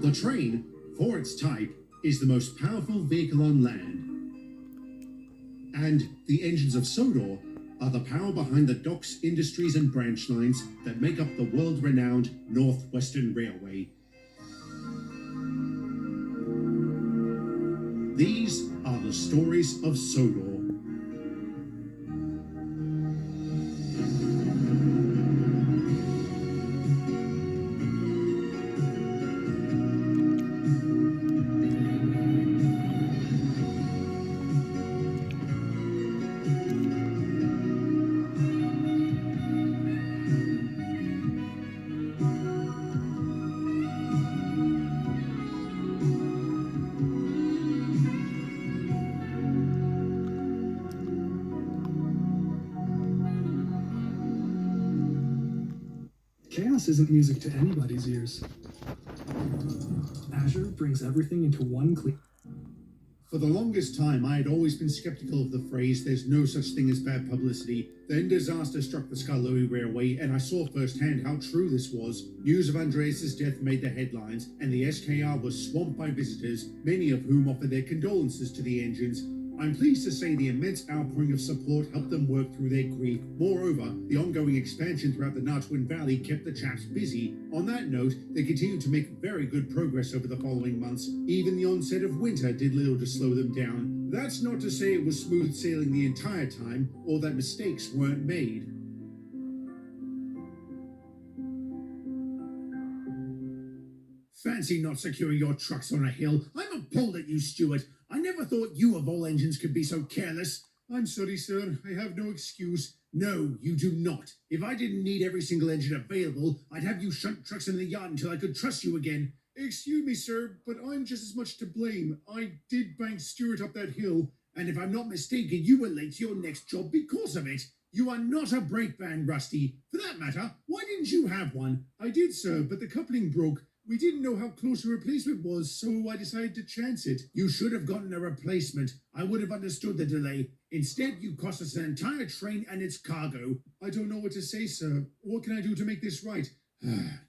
The train, for its type, is the most powerful vehicle on land. And the engines of Sodor are the power behind the docks, industries and branch lines that make up the world-renowned Northwestern Railway. These are the stories of Sodor. Chaos isn't music to anybody's ears. Azure brings everything into one clean. For the longest time, I had always been skeptical of the phrase, "there's no such thing as bad publicity." Then disaster struck the Skarloey Railway, and I saw firsthand how true this was. News of Andreas' death made the headlines, and the SKR was swamped by visitors, many of whom offered their condolences to the engines. I'm pleased to say the immense outpouring of support helped them work through their grief. Moreover, the ongoing expansion throughout the Natwin Valley kept the chaps busy. On that note, they continued to make very good progress over the following months. Even the onset of winter did little to slow them down. That's not to say it was smooth sailing the entire time, or that mistakes weren't made. Fancy not securing your trucks on a hill. I'm appalled at you, Stuart. I never thought you of all engines could be so careless. I'm sorry, sir. I have no excuse. No, you do not. If I didn't need every single engine available, I'd have you shunt trucks in the yard until I could trust you again. Excuse me, sir, but I'm just as much to blame. I did bank Stuart up that hill, and if I'm not mistaken, you were late to your next job because of it. You are not a brake band, Rusty. For that matter, why didn't you have one? I did, sir, but the coupling broke. We didn't know how close a replacement was, so I decided to chance it. You should have gotten a replacement. I would have understood the delay. Instead, you cost us an entire train and its cargo. I don't know what to say, sir. What can I do to make this right?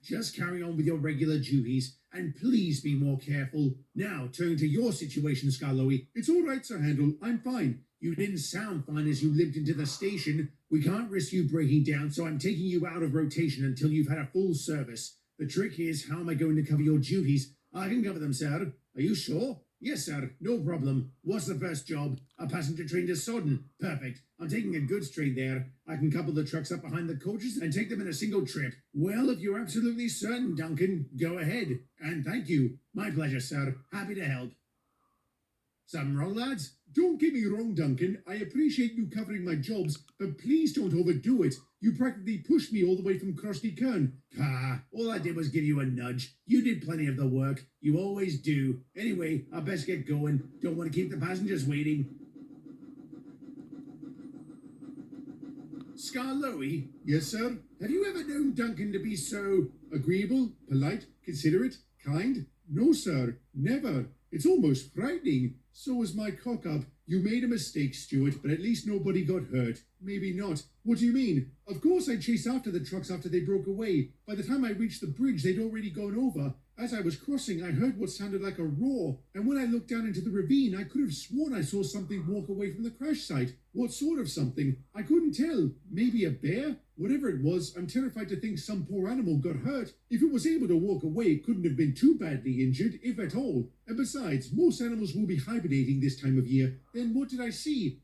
Just carry on with your regular duties, and please be more careful. Now, turning to your situation, Skarloey. It's all right, Sir Handel. I'm fine. You didn't sound fine as you limped into the station. We can't risk you breaking down, so I'm taking you out of rotation until you've had a full service. The trick is, how am I going to cover your duties? I can cover them, sir. Are you sure? Yes, sir. No problem. What's the first job? A passenger train to Sodden. Perfect. I'm taking a goods train there. I can couple the trucks up behind the coaches and take them in a single trip. Well, if you're absolutely certain, Duncan, go ahead. And thank you. My pleasure, sir. Happy to help. Something wrong, lads? Don't get me wrong, Duncan. I appreciate you covering my jobs, but please don't overdo it. You practically pushed me all the way from Krusty Kern. All I did was give you a nudge. You did plenty of the work. You always do. Anyway, I best get going. Don't want to keep the passengers waiting. Skarloey? Yes, sir? Have you ever known Duncan to be so agreeable, polite, considerate, kind? No, sir. Never. It's almost frightening. So was my cock-up. You made a mistake, Stuart, but at least nobody got hurt. Maybe not. What do you mean? Of course I chased after the trucks after they broke away. By the time I reached the bridge, they'd already gone over. As I was crossing, I heard what sounded like a roar, and when I looked down into the ravine, I could have sworn I saw something walk away from the crash site. What sort of something? I couldn't tell. Maybe a bear? Whatever it was, I'm terrified to think some poor animal got hurt. If it was able to walk away, it couldn't have been too badly injured, if at all. And besides, most animals will be hibernating this time of year. Then what did I see?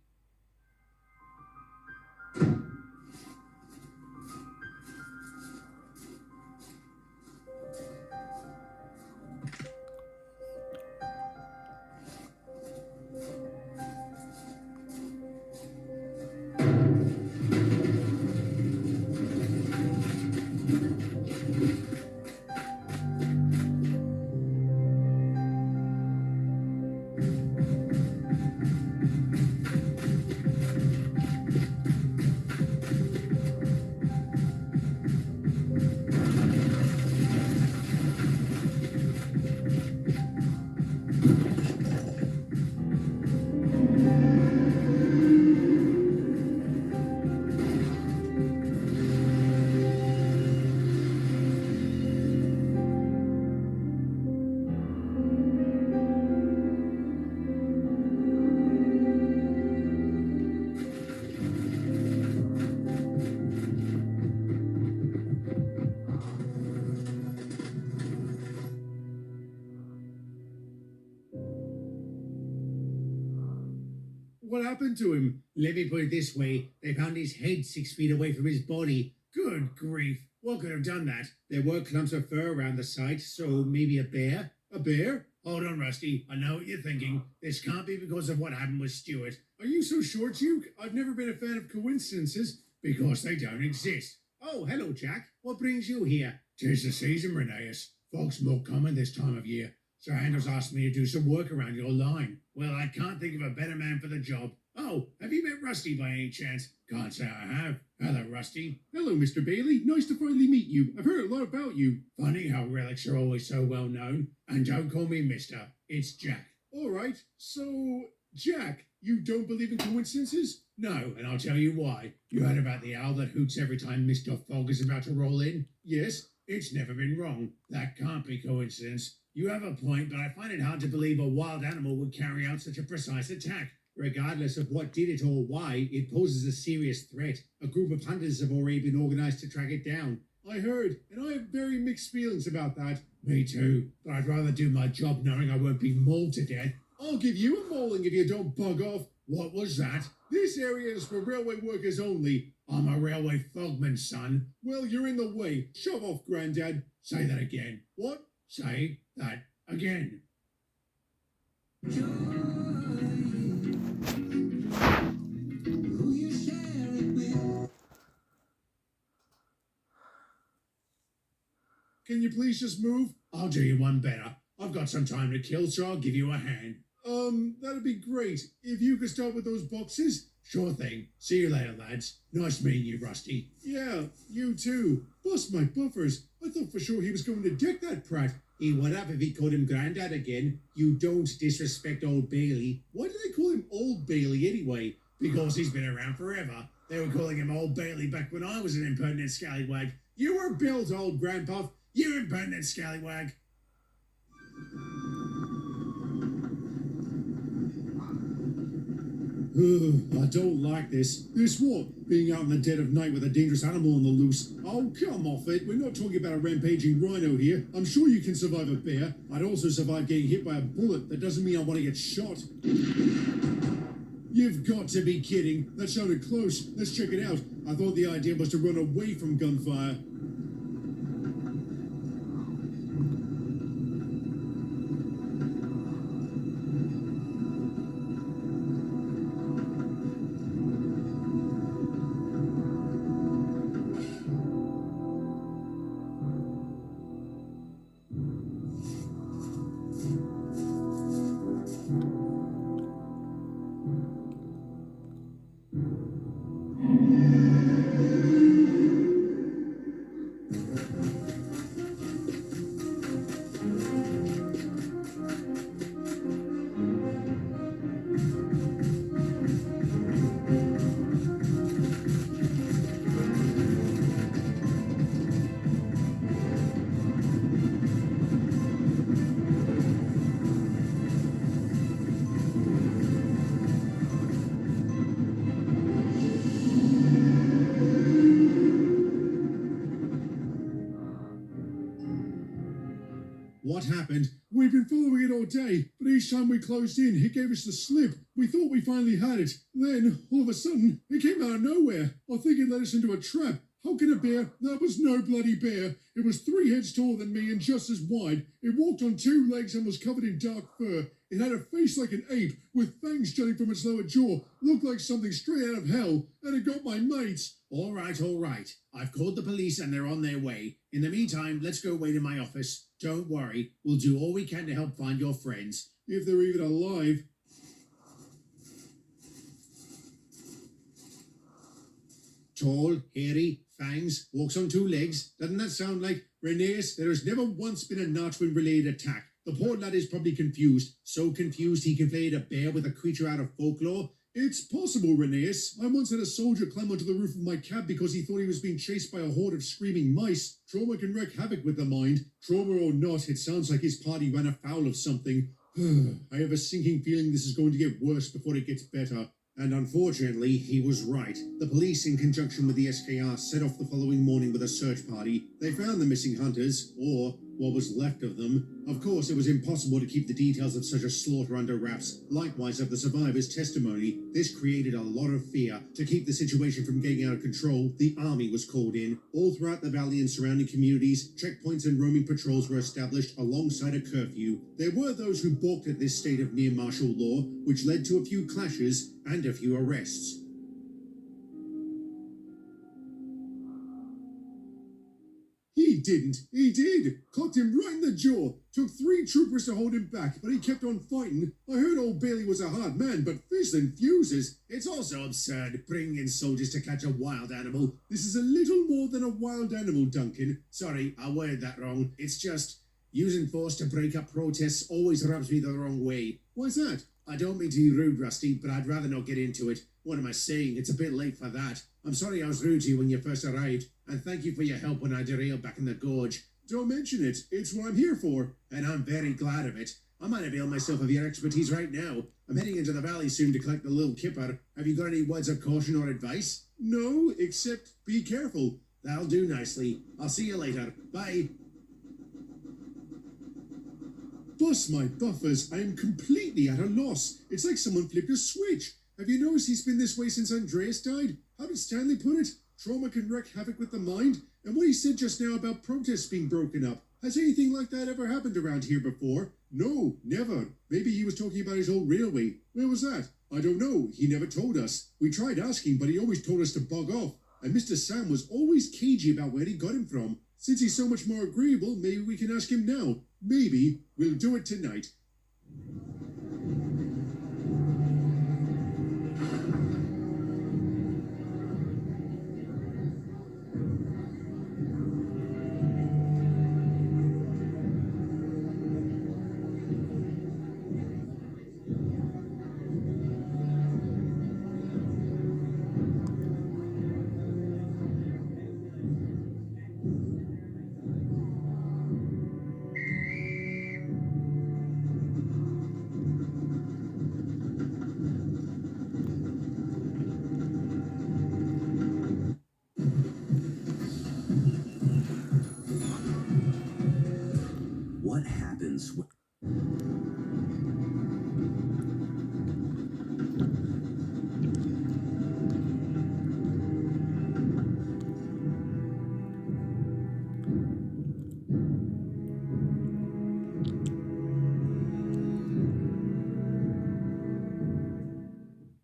What happened to him? Let me put it this way. They found his head 6 feet away from his body. Good grief. What could have done that? There were clumps of fur around the site, so maybe a bear? A bear? Hold on, Rusty. I know what you're thinking. This can't be because of what happened with Stuart. Are you so sure, Duke? I've never been a fan of coincidences. Because they don't exist. Oh, hello, Jack. What brings you here? 'Tis the season, Reneus. Fog's more common this time of year. Sir Anders asked me to do some work around your line. Well, I can't think of a better man for the job. Oh, have you met Rusty by any chance? Can't say I have. Hello, Rusty. Hello, Mr. Bailey. Nice to finally meet you. I've heard a lot about you. Funny how relics are always so well known. And don't call me Mister. It's Jack. All right. So, Jack, you don't believe in coincidences? No, and I'll tell you why. You heard about the owl that hoots every time Mr. Fogg is about to roll in? Yes, it's never been wrong. That can't be coincidence. You have a point, but I find it hard to believe a wild animal would carry out such a precise attack. Regardless of what did it or why, it poses a serious threat. A group of hunters have already been organized to track it down. I heard, and I have very mixed feelings about that. Me too, but I'd rather do my job knowing I won't be mauled to death. I'll give you a mauling if you don't bug off. What was that? This area is for railway workers only. I'm a railway fogman, son. Well, you're in the way. Shove off, Grandad. Say that again. What? Say that again. Can you please just move? I'll do you one better. I've got some time to kill, so I'll give you a hand. That'd be great. If you could start with those boxes. Sure thing. See you later, lads. Nice meeting you, Rusty. Yeah, you too. Bust my buffers. I thought for sure he was going to deck that prat. He would have if he called him Grandad again. You don't disrespect Old Bailey. Why do they call him Old Bailey anyway? Because he's been around forever. They were calling him Old Bailey back when I was an impertinent scallywag. You were built, old grandpuff. You impertinent scallywag. I don't like this. This what? Being out in the dead of night with a dangerous animal on the loose. Oh, come off it. We're not talking about a rampaging rhino here. I'm sure you can survive a bear. I'd also survive getting hit by a bullet. That doesn't mean I want to get shot. You've got to be kidding. That sounded close. Let's check it out. I thought the idea was to run away from gunfire. What happened? We've been following it all day, but each time we closed in, it gave us the slip. We thought we finally had it. Then, all of a sudden, it came out of nowhere. I think it led us into a trap. How can a bear? That was no bloody bear. It was 3 heads taller than me and just as wide. It walked on 2 legs and was covered in dark fur. It had a face like an ape, with fangs jutting from its lower jaw. Looked like something straight out of hell. And it got my mates. All right, all right. I've called the police and they're on their way. In the meantime, let's go wait in my office. Don't worry. We'll do all we can to help find your friends. If they're even alive. Tall, hairy, fangs, walks on 2 legs. Doesn't that sound like Reneus? There has never once been a Notchwind-related attack. The poor lad is probably confused. So confused he conflated a bear with a creature out of folklore. It's possible, Reneus. I once had a soldier climb onto the roof of my cab because he thought he was being chased by a horde of screaming mice. Trauma can wreak havoc with the mind. Trauma or not, it sounds like his party ran afoul of something. I have a sinking feeling this is going to get worse before it gets better. And unfortunately, he was right. The police, in conjunction with the SKR, set off the following morning with a search party. They found the missing hunters, or what was left of them. Of course, it was impossible to keep the details of such a slaughter under wraps. Likewise, of the survivors' testimony, this created a lot of fear. To keep the situation from getting out of control, the army was called in. All throughout the valley and surrounding communities, checkpoints and roaming patrols were established alongside a curfew. There were those who balked at this state of near martial law, which led to a few clashes and a few arrests. He didn't. He did. Clocked him right in the jaw. Took 3 troopers to hold him back, but he kept on fighting. I heard old Bailey was a hard man, but fizzling fuses. It's also absurd bringing in soldiers to catch a wild animal. This is a little more than a wild animal, Duncan. Sorry, I worded that wrong. It's just using force to break up protests always rubs me the wrong way. Why's that? I don't mean to be rude, Rusty, but I'd rather not get into it. What am I saying? It's a bit late for that. I'm sorry I was rude to you when you first arrived, and thank you for your help when I derailed back in the gorge. Don't mention it. It's what I'm here for, and I'm very glad of it. I might avail myself of your expertise right now. I'm heading into the valley soon to collect the little kipper. Have you got any words of caution or advice? No, except be careful. That'll do nicely. I'll see you later. Bye. Bust my buffers, I am completely at a loss. It's like someone flipped a switch. Have you noticed he's been this way since Andreas died? How did Stanley put it? Trauma can wreak havoc with the mind. And what he said just now about protests being broken up. Has anything like that ever happened around here before? No, never. Maybe he was talking about his old railway. Where was that? I don't know. He never told us. We tried asking, but he always told us to bug off. And Mr. Sam was always cagey about where he got him from. Since he's so much more agreeable, maybe we can ask him now. Maybe we'll do it tonight. What happens when...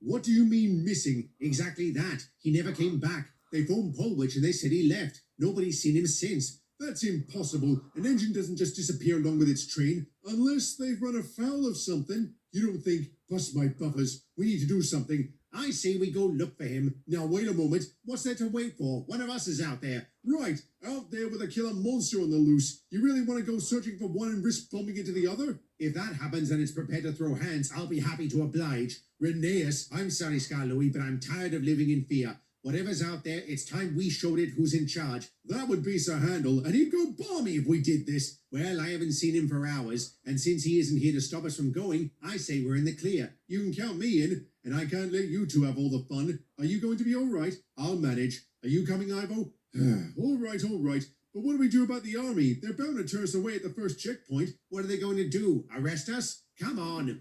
What do you mean missing? Exactly that. He never came back. They phoned Polwich and they said he left. Nobody's seen him since. That's impossible. An engine doesn't just disappear along with its train, unless they've run afoul of something. You don't think, bust my buffers, we need to do something. I say we go look for him. Now wait a moment. What's there to wait for? One of us is out there. Right, out there with a killer monster on the loose. You really want to go searching for one and risk bumping into the other? If that happens and it's prepared to throw hands, I'll be happy to oblige. Rheneas, I'm sorry, Scar Louis, but I'm tired of living in fear. Whatever's out there, it's time we showed it who's in charge. That would be Sir Handel, and he'd go balmy if we did this. Well, I haven't seen him for hours, and since he isn't here to stop us from going, I say we're in the clear. You can count me in, and I can't let you two have all the fun. Are you going to be all right? I'll manage. Are you coming, Ivo? All right, all right. But what do we do about the army? They're bound to turn us away at the first checkpoint. What are they going to do? Arrest us? Come on.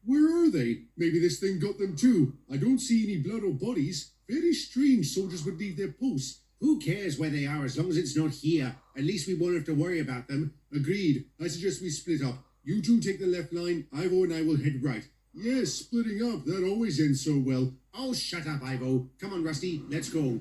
Where are they? Maybe this thing got them too. I don't see any blood or bodies. Very strange soldiers would leave their posts. Who cares where they are as long as it's not here? At least we won't have to worry about them. Agreed. I suggest we split up. You two take the left line, Ivo and I will head right. Yes, splitting up, that always ends so well. Oh, shut up, Ivo. Come on, Rusty, let's go.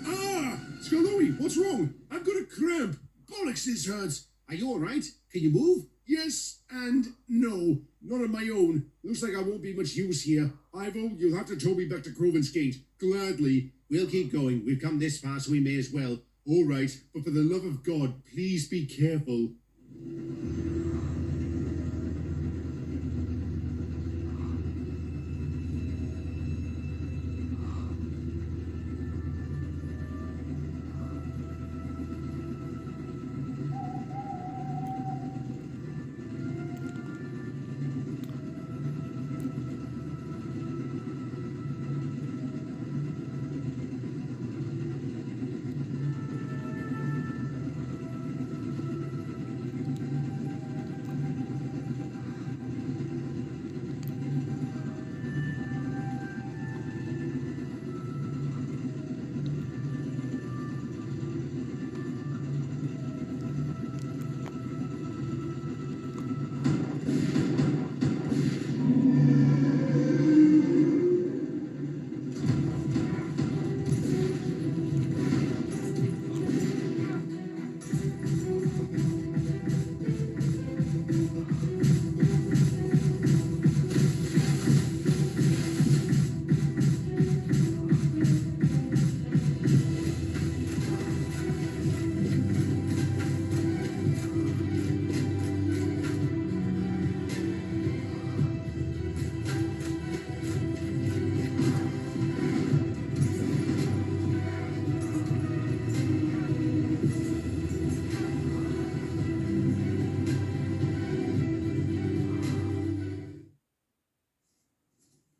Ah! Scalori, what's wrong? I've got a cramp. Bollocks, this hurts. Are you alright? Can you move? Yes and no. Not on my own. Looks like I won't be much use here. Ivo, you'll have to tow me back to Croven's Gate. Gladly. We'll keep going. We've come this far, so we may as well. All right, but for the love of God, please be careful.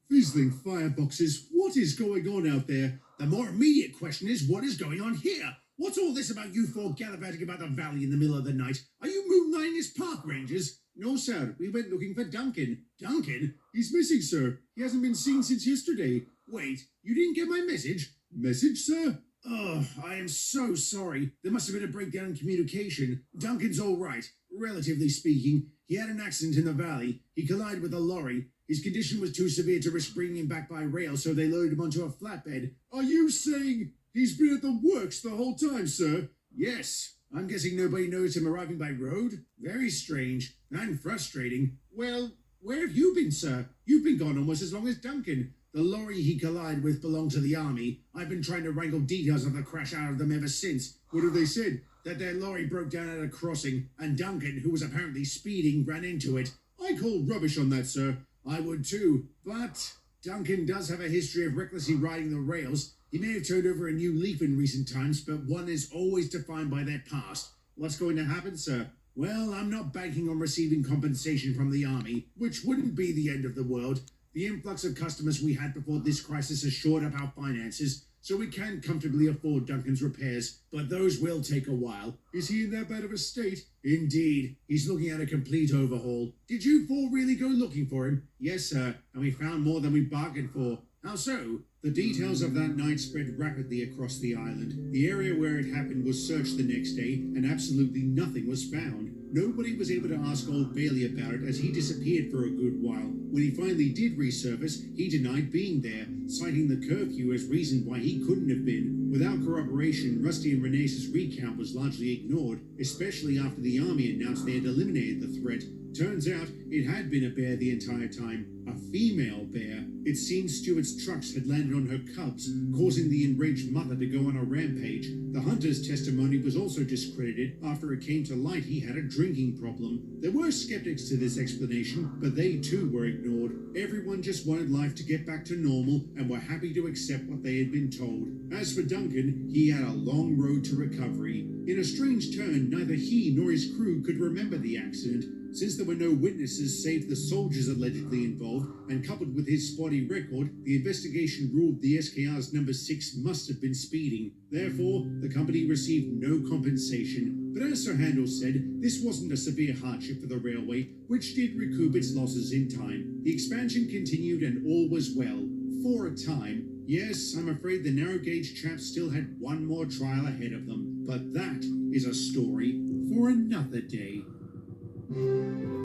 Fizzling fireboxes, what is going on out there? The more immediate question is, what is going on here? What's all this about you four gallivanting about the valley in the middle of the night? Are you moonlighting as park rangers? No, sir. We went looking for Duncan. Duncan? He's missing, sir. He hasn't been seen since yesterday. Wait, you didn't get my message? Message, sir? Oh, I am so sorry. There must have been a breakdown in communication. Duncan's all right, relatively speaking. He had an accident in the valley. He collided with a lorry. His condition was too severe to risk bringing him back by rail, so they loaded him onto a flatbed. Are you saying he's been at the works the whole time, sir? Yes. I'm guessing nobody noticed him arriving by road? Very strange and frustrating. Well, where have you been, sir? You've been gone almost as long as Duncan. The lorry he collided with belonged to the army. I've been trying to wrangle details of the crash out of them ever since. What have they said? That their lorry broke down at a crossing, and Duncan, who was apparently speeding, ran into it. I call rubbish on that, sir. I would too, but Duncan does have a history of recklessly riding the rails. He may have turned over a new leaf in recent times, but one is always defined by their past. What's going to happen, sir? Well, I'm not banking on receiving compensation from the army, which wouldn't be the end of the world. The influx of customers we had before this crisis has shored up our finances, so we can comfortably afford Duncan's repairs, but those will take a while. Is he in that bad of a state? Indeed. He's looking at a complete overhaul. Did you four really go looking for him? Yes, sir, and we found more than we bargained for. How so? The details of that night spread rapidly across the island. The area where it happened was searched the next day, and absolutely nothing was found. Nobody was able to ask Old Bailey about it, as he disappeared for a good while. When he finally did resurface, he denied being there, citing the curfew as reason why he couldn't have been. Without corroboration, Rusty and Renese's recount was largely ignored, especially after the army announced they had eliminated the threat. Turns out it had been a bear the entire time, a female bear. It seems Stewart's trucks had landed on her cubs, causing the enraged mother to go on a rampage. The hunter's testimony was also discredited after it came to light he had a drinking problem. There were skeptics to this explanation, but they too were ignored. Everyone just wanted life to get back to normal and were happy to accept what they had been told. As for Duncan, he had a long road to recovery. In a strange turn, neither he nor his crew could remember the accident. Since there were no witnesses save the soldiers allegedly involved, and coupled with his spotty record, the investigation ruled the SKR's number 6 must have been speeding. Therefore, the company received no compensation. But as Sir Handel said, this wasn't a severe hardship for the railway, which did recoup its losses in time. The expansion continued and all was well. For a time. Yes, I'm afraid the narrow gauge chaps still had one more trial ahead of them, but that is a story for another day.